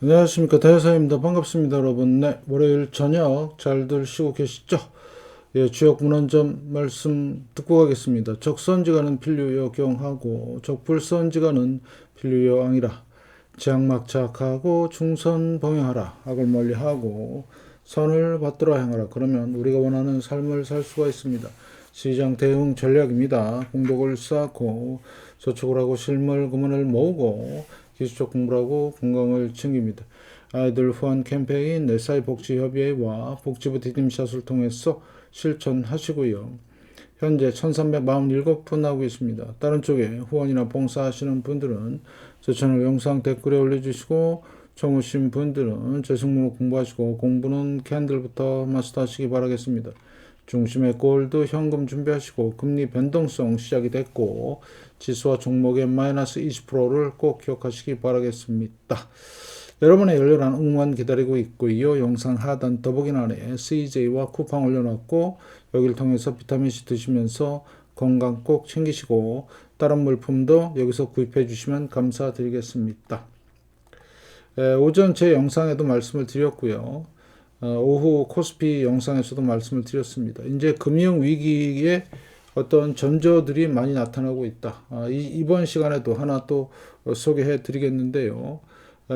안녕하십니까, 대사입니다. 반갑습니다, 여러분. 네, 월요일 저녁 잘들 쉬고 계시죠? 예, 주역 문헌점 말씀 듣고 가겠습니다. 적선지가는 필류여경하고 적불선지가는 필류여왕이라. 제악막착하고 중선 봉행하라. 악을 멀리하고 선을 받들어 행하라. 그러면 우리가 원하는 삶을 살 수가 있습니다. 시장 대응 전략입니다. 공덕을 쌓고 저축을 하고 실물 금원을 모으고 기술적 공부를 하고 건강을 챙깁니다. 아이들 후원 캠페인 내사회복지협의회와 복지부 디딤샷을 통해서 실천하시고요. 현재 1347분 하고 있습니다. 다른 쪽에 후원이나 봉사하시는 분들은 저 채널 영상 댓글에 올려주시고 청우신 분들은 제 승무로 공부하시고 공부는 캔들부터 마스터하시기 바라겠습니다. 중심에 골드 현금 준비하시고 금리 변동성 시작이 됐고 지수와 종목의 마이너스 20%를 꼭 기억하시기 바라겠습니다. 여러분의 열렬한 응원 기다리고 있고요. 영상 하단 더보기란에 CJ와 쿠팡 올려놨고 여기를 통해서 비타민C 드시면서 건강 꼭 챙기시고 다른 물품도 여기서 구입해 주시면 감사드리겠습니다. 오전 제 영상에도 말씀을 드렸고요. 오후 코스피 영상에서도 말씀을 드렸습니다. 이제 금융위기에 어떤 전조들이 많이 나타나고 있다. 이번 시간에도 하나 또 소개해 드리겠는데요.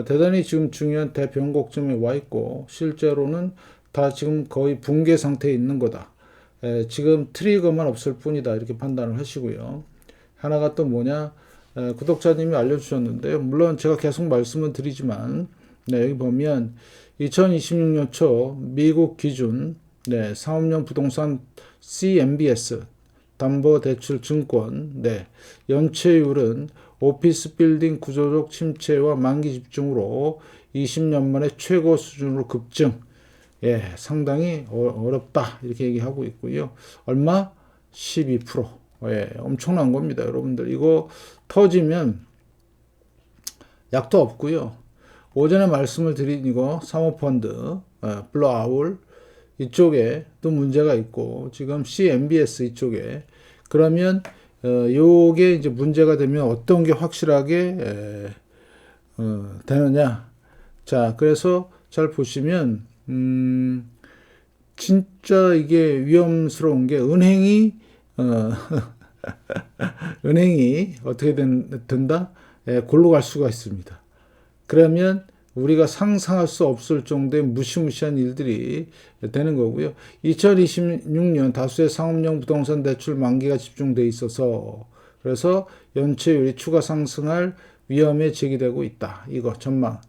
대단히 지금 중요한 대변곡점에 와 있고 실제로는 다 지금 거의 붕괴 상태에 있는 거다. 지금 트리거만 없을 뿐이다. 이렇게 판단을 하시고요. 하나가 또 뭐냐? 구독자님이 알려주셨는데요. 물론 제가 계속 말씀을 드리지만 여기 보면 2026년 초 미국 기준 상업용 부동산 CMBS 담보대출증권 연체율은 오피스 빌딩 구조적 침체와 만기 집중으로 20년 만에 최고 수준으로 급증. 상당히 어렵다 이렇게 얘기하고 있고요. 얼마? 12%. 엄청난 겁니다, 여러분들. 이거 터지면 약도 없고요. 오전에 말씀을 드린 이거 사모펀드 블루아울 이쪽에 또 문제가 있고 지금 CMBS 이쪽에 그러면 요게 이제 문제가 되면 어떤 게 확실하게 되느냐. 자, 그래서 잘 보시면 진짜 이게 위험스러운 게 은행이 은행이 어떻게 된다? 골로 갈 수가 있습니다. 그러면 우리가 상상할 수 없을 정도의 무시무시한 일들이 되는 거고요. 2026년 다수의 상업용 부동산 대출 만기가 집중돼 있어서 그래서 연체율이 추가 상승할 위험에 제기되고 있다. 이거 전망.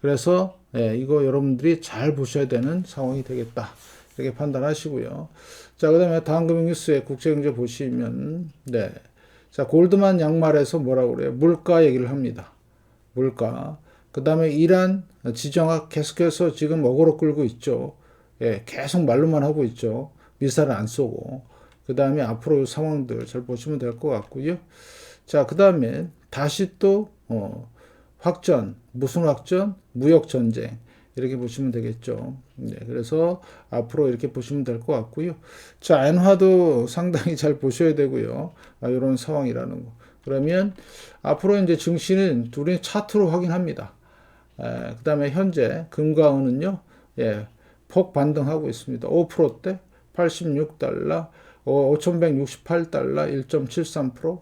그래서 이거 여러분들이 잘 보셔야 되는 상황이 되겠다. 이렇게 판단하시고요. 자, 그 다음에 다음 금융뉴스에 국제경제 보시면 자, 골드만 양말에서 뭐라고 그래요? 물가 얘기를 합니다. 물가. 그 다음에 이란 지정학 계속해서 지금 어그로 끌고 있죠. 계속 말로만 하고 있죠. 미사를 안 쏘고. 그 다음에 앞으로 상황들 잘 보시면 될 것 같고요. 자, 그 다음에 다시 또 확전, 무슨 확전? 무역전쟁. 이렇게 보시면 되겠죠. 그래서 앞으로 이렇게 보시면 될 것 같고요. 자, 엔화도 상당히 잘 보셔야 되고요. 이런 상황이라는 거. 그러면 앞으로 이제 증시는 우리는 차트로 확인합니다. 그 다음에 현재 금과 은은요, 폭 반등하고 있습니다. 5%대 86달러, 5,168달러, 1.73%.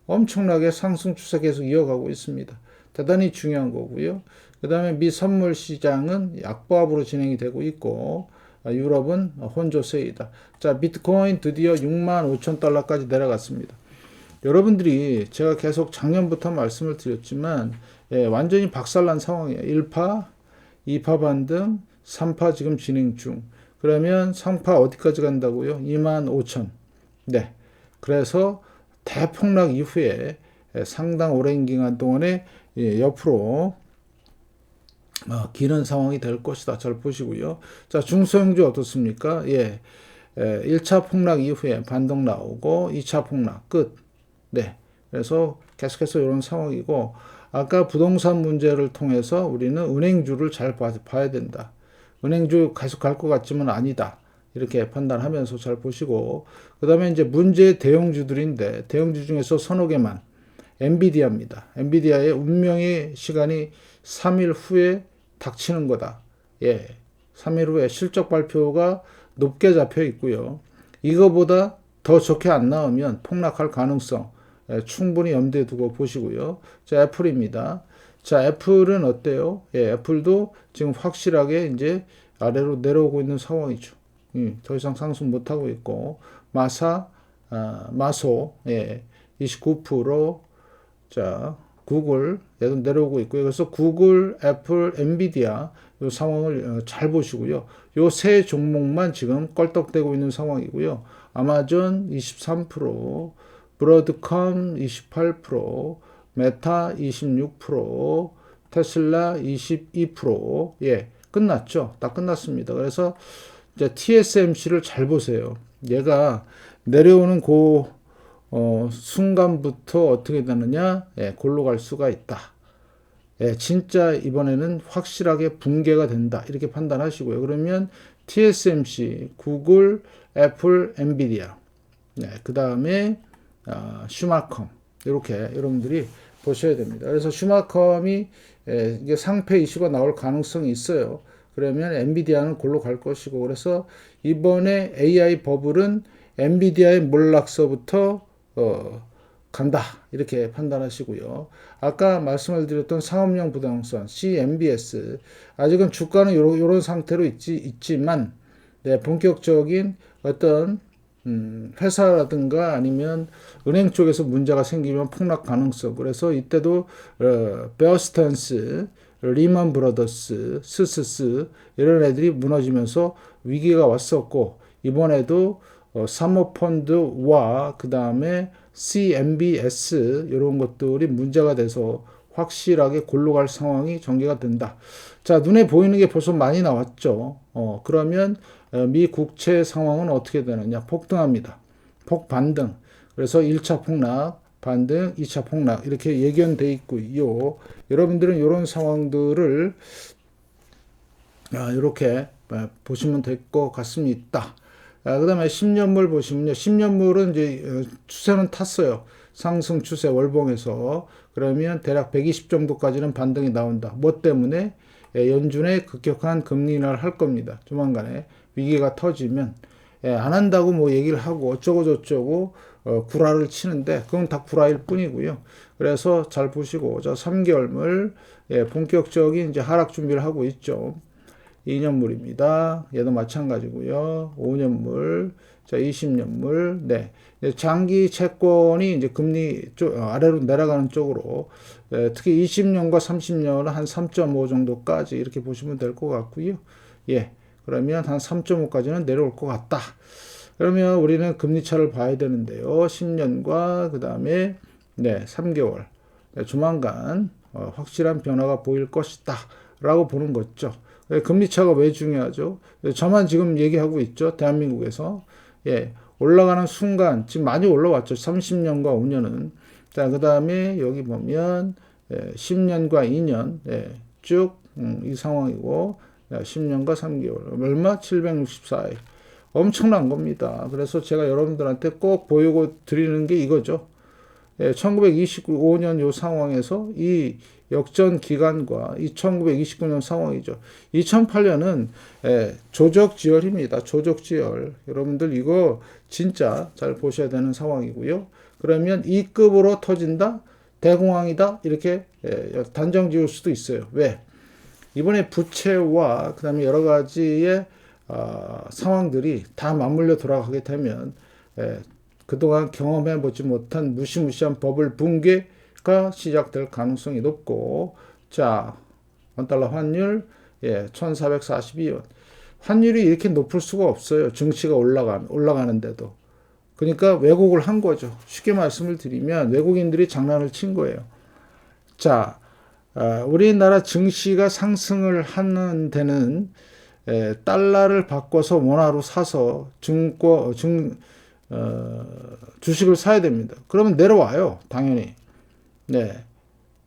엄청나게 상승 추세 계속 이어가고 있습니다. 대단히 중요한 거고요. 그 다음에 미 선물 시장은 약보합으로 진행이 되고 있고, 유럽은 혼조세이다. 자, 비트코인 드디어 65,000달러까지 내려갔습니다. 여러분들이 제가 계속 작년부터 말씀을 드렸지만 완전히 박살난 상황이에요. 1파, 2파 반등, 3파 지금 진행 중. 그러면 3파 어디까지 간다고요? 25,000. 그래서 대폭락 이후에 상당 오랜 기간 동안에 옆으로 기는 상황이 될 것이다. 잘 보시고요. 자, 중소형주 어떻습니까? 1차 폭락 이후에 반등 나오고 2차 폭락 끝. 그래서 계속해서 이런 상황이고 아까 부동산 문제를 통해서 우리는 은행주를 잘 봐야 된다. 은행주 계속 갈 것 같지만 아니다. 이렇게 판단하면서 잘 보시고 그 다음에 이제 문제의 대형주들인데 대형주 중에서 서너 개만 엔비디아입니다. 엔비디아의 운명의 시간이 3일 후에 닥치는 거다. 예. 3일 후에 실적 발표가 높게 잡혀 있고요. 이거보다 더 좋게 안 나오면 폭락할 가능성 충분히 염두에 두고 보시고요. 자, 애플입니다. 자, 애플은 어때요? 예, 애플도 지금 확실하게 이제 아래로 내려오고 있는 상황이죠. 더 이상 상승 못 하고 있고 마소 예, 29%. 자, 구글 얘도 내려오고 있고요. 그래서 구글, 애플, 엔비디아 이 상황을 잘 보시고요. 요 세 종목만 지금 껄떡대고 있는 상황이고요. 아마존 23%, 브로드컴 28%, 메타 26%, 테슬라 22%. 예, 끝났죠. 다 끝났습니다. 그래서 이제 TSMC를 잘 보세요. 얘가 내려오는 순간부터 어떻게 되느냐? 예, 골로 갈 수가 있다. 예, 진짜 이번에는 확실하게 붕괴가 된다. 이렇게 판단하시고요. 그러면 TSMC, 구글, 애플, 엔비디아, 네, 그 다음에 슈마컴 이렇게 여러분들이 보셔야 됩니다. 그래서 슈마컴이 이게 상패 이슈가 나올 가능성이 있어요. 그러면 엔비디아는 골로 갈 것이고 그래서 이번에 AI 버블은 엔비디아의 몰락서부터 간다 이렇게 판단하시고요. 아까 말씀을 드렸던 상업용 부동산 CMBS 아직은 주가는 이런 상태로 있지만 네, 본격적인 어떤 회사라든가 아니면 은행 쪽에서 문제가 생기면 폭락 가능성. 그래서 이때도 베어스탠스, 리먼 브러더스, 스스스 이런 애들이 무너지면서 위기가 왔었고 이번에도 사모펀드와 그 다음에 CMBS 이런 것들이 문제가 돼서 확실하게 골로 갈 상황이 전개가 된다. 자, 눈에 보이는 게 벌써 많이 나왔죠. 그러면 미 국채 상황은 어떻게 되느냐? 폭등합니다. 폭반등. 그래서 1차 폭락, 반등, 2차 폭락 이렇게 예견돼 있고요. 여러분들은 이런 상황들을 이렇게 보시면 될 것 같습니다. 그 다음에 10년물 보시면요. 10년물은 이제 추세는 탔어요. 상승 추세 월봉에서. 그러면 대략 120 정도까지는 반등이 나온다. 뭐 때문에? 연준의 급격한 금리 인하를 할 겁니다. 조만간에 위기가 터지면 안 한다고 뭐 얘기를 하고 어쩌고 저쩌고 구라를 치는데 그건 다 구라일 뿐이고요. 그래서 잘 보시고 저 3개월물 본격적인 이제 하락 준비를 하고 있죠. 2년물입니다. 얘도 마찬가지고요. 5년물, 자 20년물, 네. 장기 채권이 이제 금리 아래로 내려가는 쪽으로 특히 20년과 30년은 한 3.5 정도까지 이렇게 보시면 될 것 같고요. 예, 그러면 한 3.5까지는 내려올 것 같다. 그러면 우리는 금리 차를 봐야 되는데요. 10년과 그 다음에 네 3개월 조만간 확실한 변화가 보일 것이다 라고 보는 거죠. 금리 차가 왜 중요하죠? 저만 지금 얘기하고 있죠. 대한민국에서. 예, 올라가는 순간, 지금 많이 올라왔죠. 30년과 5년은. 자, 그 다음에 여기 보면 10년과 2년, 쭉 이 상황이고, 10년과 3개월. 얼마? 764일. 엄청난 겁니다. 그래서 제가 여러분들한테 꼭 보이고 드리는 게 이거죠. 1925년 요 상황에서 이 역전 기간과 이 1929년 상황이죠. 2008년은 조적지열입니다. 조적지열. 여러분들 이거 진짜 잘 보셔야 되는 상황이고요. 그러면 이 급으로 터진다? 대공황이다? 이렇게 단정 지을 수도 있어요. 왜? 이번에 부채와 그 다음에 여러 가지의 상황들이 다 맞물려 돌아가게 되면 그동안 경험해보지 못한 무시무시한 버블 붕괴가 시작될 가능성이 높고, 자, 원달러 환율, 1442원. 환율이 이렇게 높을 수가 없어요. 증시가 올라가는데도. 그러니까 왜곡을 한 거죠. 쉽게 말씀을 드리면 외국인들이 장난을 친 거예요. 자, 우리나라 증시가 상승을 하는 데는 달러를 바꿔서 원화로 사서 주식을 사야 됩니다. 그러면 내려와요. 당연히. 네.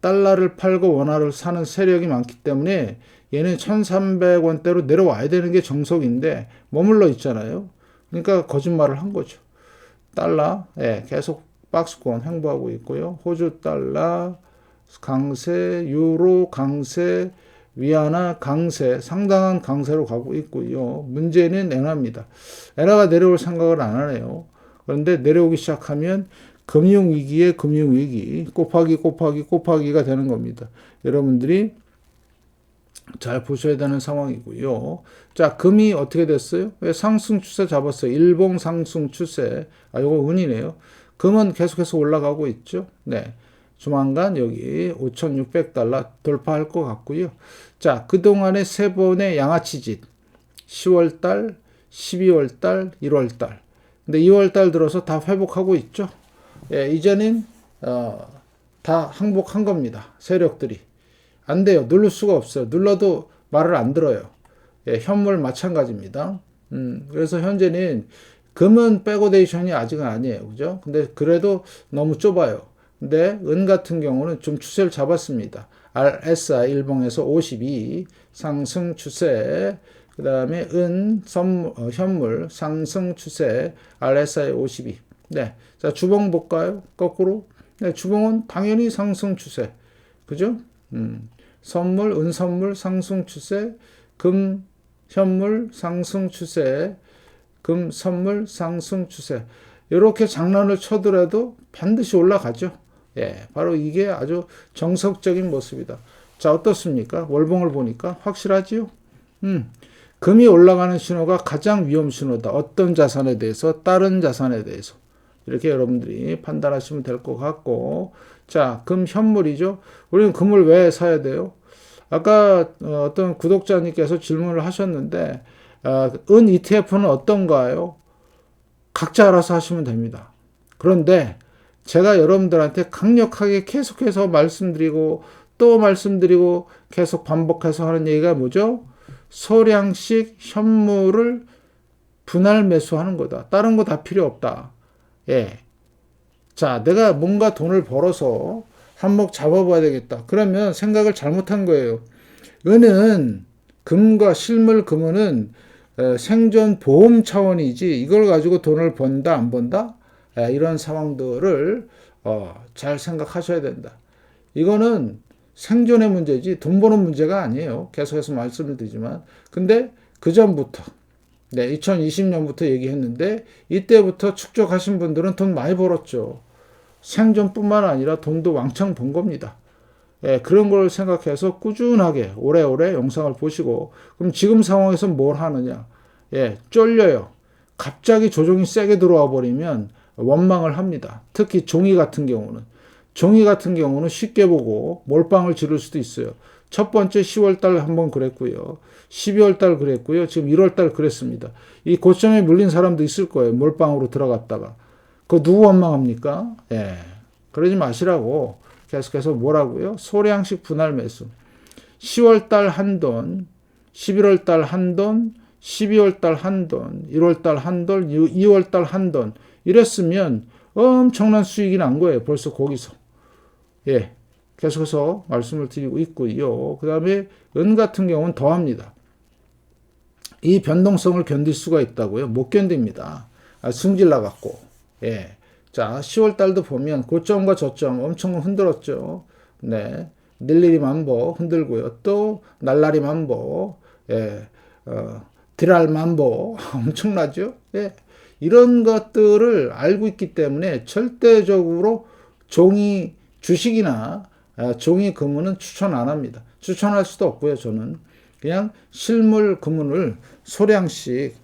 달러를 팔고 원화를 사는 세력이 많기 때문에 얘는 1,300원대로 내려와야 되는 게 정석인데 머물러 있잖아요. 그러니까 거짓말을 한 거죠. 달러 계속 박스권 횡보하고 있고요. 호주 달러, 강세, 유로 강세, 위안화 강세, 상당한 강세로 가고 있고요. 문제는 엔화입니다. 엔화가 내려올 생각을 안 하네요. 그런데 내려오기 시작하면 금융위기에 금융위기, 곱하기가 되는 겁니다. 여러분들이 잘 보셔야 되는 상황이고요. 자, 금이 어떻게 됐어요? 왜 상승 추세 잡았어요? 일봉 상승 추세. 이거 은이네요. 금은 계속해서 올라가고 있죠. 네. 조만간 여기 5,600달러 돌파할 것 같고요. 자, 그동안의 세 번의 양아치짓. 10월달, 12월달, 1월달. 근데 2월달 들어서 다 회복하고 있죠. 예, 이제는 다 항복한 겁니다. 세력들이. 안 돼요. 누를 수가 없어요. 눌러도 말을 안 들어요. 예, 현물 마찬가지입니다. 그래서 현재는 금은 백오데이션이 아직은 아니에요. 그죠? 근데 그래도 너무 좁아요. 근데 은 같은 경우는 좀 추세를 잡았습니다. RSI 일봉에서 52 상승 추세, 그 다음에 현물 상승 추세 RSI 52. 네. 자, 주봉 볼까요? 거꾸로. 네, 주봉은 당연히 상승 추세. 그죠? 선물, 은선물 상승 추세, 금, 현물 상승 추세, 금, 선물 상승 추세. 이렇게 장난을 쳐더라도 반드시 올라가죠. 예, 바로 이게 아주 정석적인 모습이다. 자, 어떻습니까? 월봉을 보니까 확실하지요? 금이 올라가는 신호가 가장 위험 신호다. 어떤 자산에 대해서, 다른 자산에 대해서. 이렇게 여러분들이 판단하시면 될 것 같고, 자, 금 현물이죠. 우리는 금을 왜 사야 돼요? 아까 어떤 구독자님께서 질문을 하셨는데, 은 ETF는 어떤가요? 각자 알아서 하시면 됩니다. 그런데 제가 여러분들한테 강력하게 계속해서 말씀드리고 또 말씀드리고 계속 반복해서 하는 얘기가 뭐죠? 소량씩 현물을 분할 매수하는 거다. 다른 거 다 필요 없다. 예. 자, 내가 뭔가 돈을 벌어서 한몫 잡아봐야 되겠다. 그러면 생각을 잘못한 거예요. 은은 금과 실물 금은 생존 보험 차원이지 이걸 가지고 돈을 번다 안 번다? 이런 상황들을 잘 생각하셔야 된다. 이거는 생존의 문제지 돈 버는 문제가 아니에요. 계속해서 말씀을 드리지만. 근데 그 전부터 2020년부터 얘기했는데 이때부터 축적하신 분들은 돈 많이 벌었죠. 생존뿐만 아니라 돈도 왕창 번 겁니다. 예, 그런 걸 생각해서 꾸준하게 오래오래 영상을 보시고 그럼 지금 상황에서 뭘 하느냐? 예, 쫄려요. 갑자기 조정이 세게 들어와 버리면 원망을 합니다. 특히 종이 같은 경우는 쉽게 보고 몰빵을 지를 수도 있어요. 첫 번째 10월달 한번 그랬고요. 12월달 그랬고요. 지금 1월달 그랬습니다. 이 고점에 물린 사람도 있을 거예요. 몰빵으로 들어갔다가. 그거 누구 원망합니까? 예, 그러지 마시라고. 계속해서 뭐라고요? 소량씩 분할 매수. 10월달 한돈, 11월달 한돈, 12월달 한돈, 1월달 한돈, 2월달 한돈. 이랬으면 엄청난 수익이 난 거예요. 벌써 거기서. 예. 계속해서 말씀을 드리고 있고요. 그 다음에 은 같은 경우는 더합니다. 이 변동성을 견딜 수가 있다고요? 못 견딥니다. 승질 나갖고. 예. 자, 10월 달도 보면 고점과 저점 엄청 흔들었죠. 네. 닐리리 만보 흔들고요. 또 날라리 만보, 예. 디랄 만보 엄청나죠? 예. 이런 것들을 알고 있기 때문에 절대적으로 종이 주식이나 종이 금은은 추천 안 합니다. 추천할 수도 없고요. 저는 그냥 실물 금은을 소량씩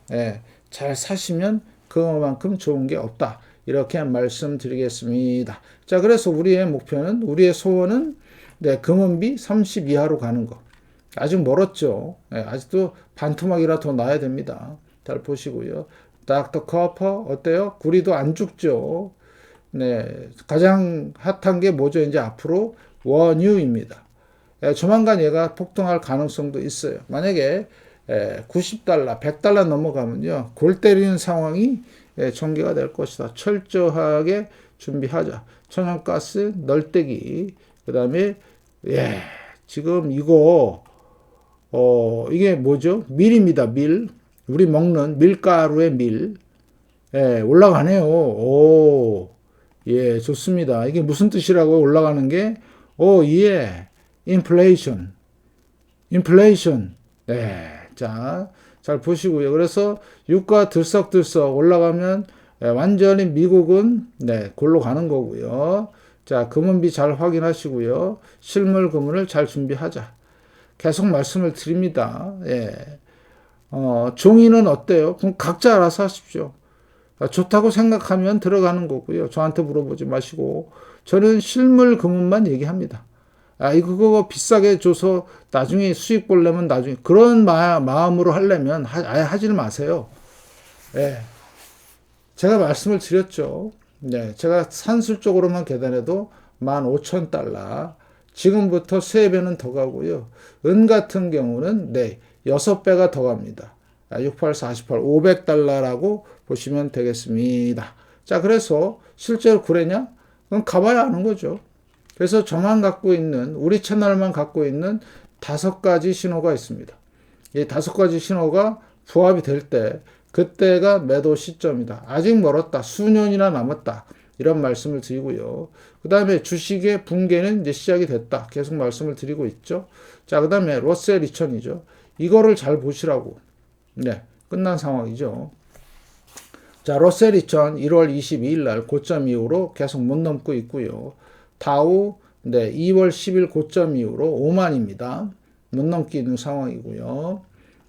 잘 사시면 그만큼 좋은 게 없다. 이렇게 말씀드리겠습니다. 자, 그래서 우리의 소원은 금은비 30 이하로 가는 거. 아직 멀었죠. 아직도 반토막이라 더 나야 됩니다. 잘 보시고요. 닥터 커퍼 어때요? 구리도 안 죽죠. 네, 가장 핫한 게 뭐죠? 이제 앞으로 원유입니다. 조만간 얘가 폭등할 가능성도 있어요. 만약에 90달러, 100달러 넘어가면요. 골 때리는 상황이 전개가 될 것이다. 철저하게 준비하자. 천연가스, 널떼기, 그 다음에 지금 이거 이게 뭐죠? 밀입니다. 밀. 우리 먹는 밀가루의 밀. 올라가네요. 오, 예, 좋습니다. 이게 무슨 뜻이라고 올라가는 게 오, 예. 인플레이션. 인플레이션. 네. 자, 잘 보시고요. 그래서 유가 들썩들썩 올라가면 완전히 미국은 네, 골로 가는 거고요. 자, 금은비 잘 확인하시고요. 실물 금은을 잘 준비하자. 계속 말씀을 드립니다. 예. 종이는 어때요? 그럼 각자 알아서 하십시오. 좋다고 생각하면 들어가는 거고요. 저한테 물어보지 마시고. 저는 실물 금은만 얘기합니다. 그거 비싸게 줘서 나중에 수익 보려면 나중에 그런 마음으로 하려면 아예 하지를 마세요. 예. 제가 말씀을 드렸죠. 네. 제가 산술적으로만 계산해도 15,000달러. 지금부터 3배는 더 가고요. 은 같은 경우는 네. 6배가 더 갑니다. 68, 48, 500달러라고 보시면 되겠습니다. 자, 그래서 실제로 그랬냐? 그럼 가봐야 아는 거죠. 그래서 저만 갖고 있는, 우리 채널만 갖고 있는 5가지 신호가 있습니다. 이 5가지 신호가 부합이 될 때, 그때가 매도 시점이다. 아직 멀었다. 수년이나 남았다. 이런 말씀을 드리고요. 그 다음에 주식의 붕괴는 이제 시작이 됐다. 계속 말씀을 드리고 있죠. 자, 그 다음에 러셀 2000이죠. 이거를 잘 보시라고. 네, 끝난 상황이죠. 자, 러셀 2000 1월 22일 날 고점 이후로 계속 못 넘고 있고요. 다우 네, 2월 10일 고점 이후로 5만입니다. 못 넘기 있는 상황이고요.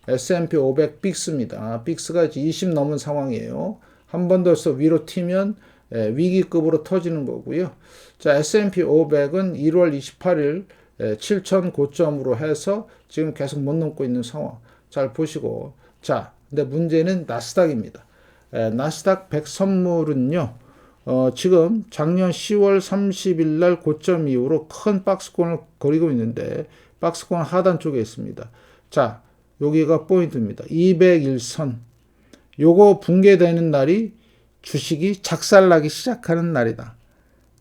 S&P 500 빅스입니다. 빅스가 이제 20 넘은 상황이에요. 한 번 더 위로 튀면 위기급으로 터지는 거고요. 자, S&P 500은 1월 28일 7천 고점으로 해서 지금 계속 못 넘고 있는 상황. 잘 보시고. 자, 근데 문제는 나스닥입니다. 나스닥 100 선물은요. 지금 작년 10월 30일 날 고점 이후로 큰 박스권을 거리고 있는데 박스권 하단 쪽에 있습니다. 자, 여기가 포인트입니다. 201선. 요거 붕괴되는 날이 주식이 작살나기 시작하는 날이다.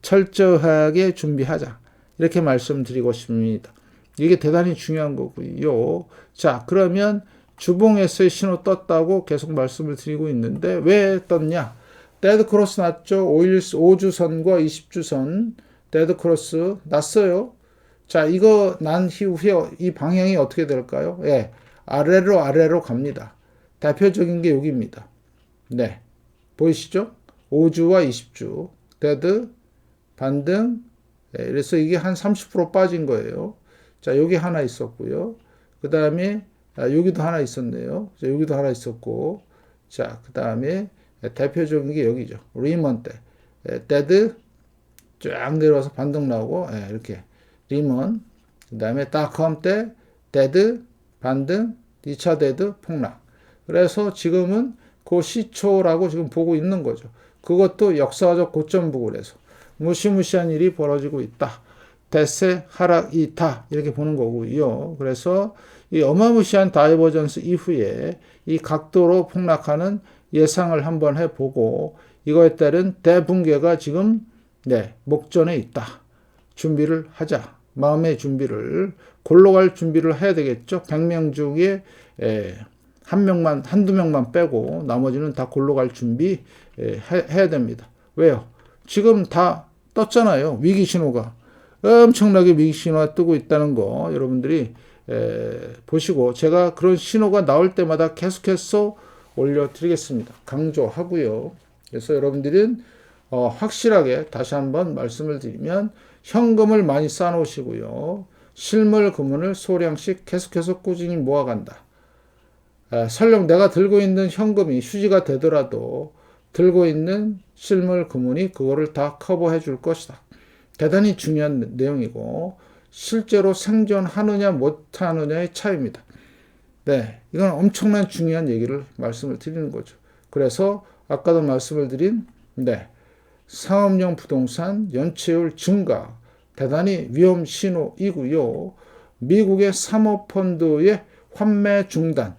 철저하게 준비하자. 이렇게 말씀드리고 싶습니다. 이게 대단히 중요한 거고요. 자, 그러면 주봉에서의 신호 떴다고 계속 말씀을 드리고 있는데 왜 떴냐? 데드 크로스 났죠. 5주선과 20주선 데드 크로스 났어요. 자, 이거 난 이후에 이 방향이 어떻게 될까요? 예, 아래로 갑니다. 대표적인 게 여기입니다. 네, 보이시죠? 5주와 20주 데드 반등. 예, 그래서 이게 한 30% 빠진 거예요. 자, 여기 하나 있었고요. 그 다음에 여기도 하나 있었네요. 자, 여기도 하나 있었고, 자, 그 다음에 대표적인 게 여기죠. 리먼 때. 데드 쫙 내려와서 반등 나오고, 이렇게. 리먼. 그 다음에 닷컴 때 데드 반등, 2차 데드 폭락. 그래서 지금은 그 시초라고 지금 보고 있는 거죠. 그것도 역사적 고점 부근에서 무시무시한 일이 벌어지고 있다. 대세 하락이다. 이렇게 보는 거고요. 그래서 이 어마무시한 다이버전스 이후에 이 각도로 폭락하는 예상을 한번 해보고 이거에 따른 대붕괴가 지금 목전에 있다. 준비를 하자. 마음의 준비를 골로 갈 준비를 해야 되겠죠. 100명 중에 한두 명만 빼고 나머지는 다 골로 갈 준비 해야 됩니다. 왜요? 지금 다 떴잖아요. 위기 신호가. 엄청나게 위기 신호가 뜨고 있다는 거 여러분들이 보시고 제가 그런 신호가 나올 때마다 계속해서 올려드리겠습니다. 강조하고요. 그래서 여러분들은 확실하게 다시 한번 말씀을 드리면 현금을 많이 쌓아놓으시고요. 실물 금은을 소량씩 계속해서 꾸준히 모아간다. 설령 내가 들고 있는 현금이 휴지가 되더라도 들고 있는 실물 금은이 그거를 다 커버해 줄 것이다. 대단히 중요한 내용이고 실제로 생존하느냐 못하느냐의 차이입니다. 네, 이건 엄청난 중요한 얘기를 말씀을 드리는 거죠. 그래서 아까도 말씀을 드린 상업용 부동산 연체율 증가 대단히 위험 신호이고요. 미국의 사모펀드의 환매 중단,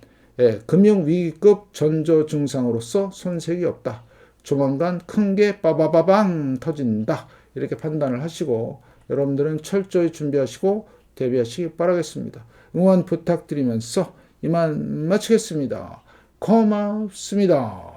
금융위기급 전조 증상으로서 손색이 없다. 조만간 큰 게 빠바바방 터진다. 이렇게 판단을 하시고 여러분들은 철저히 준비하시고 대비하시기 바라겠습니다. 응원 부탁드리면서 이만 마치겠습니다. 고맙습니다.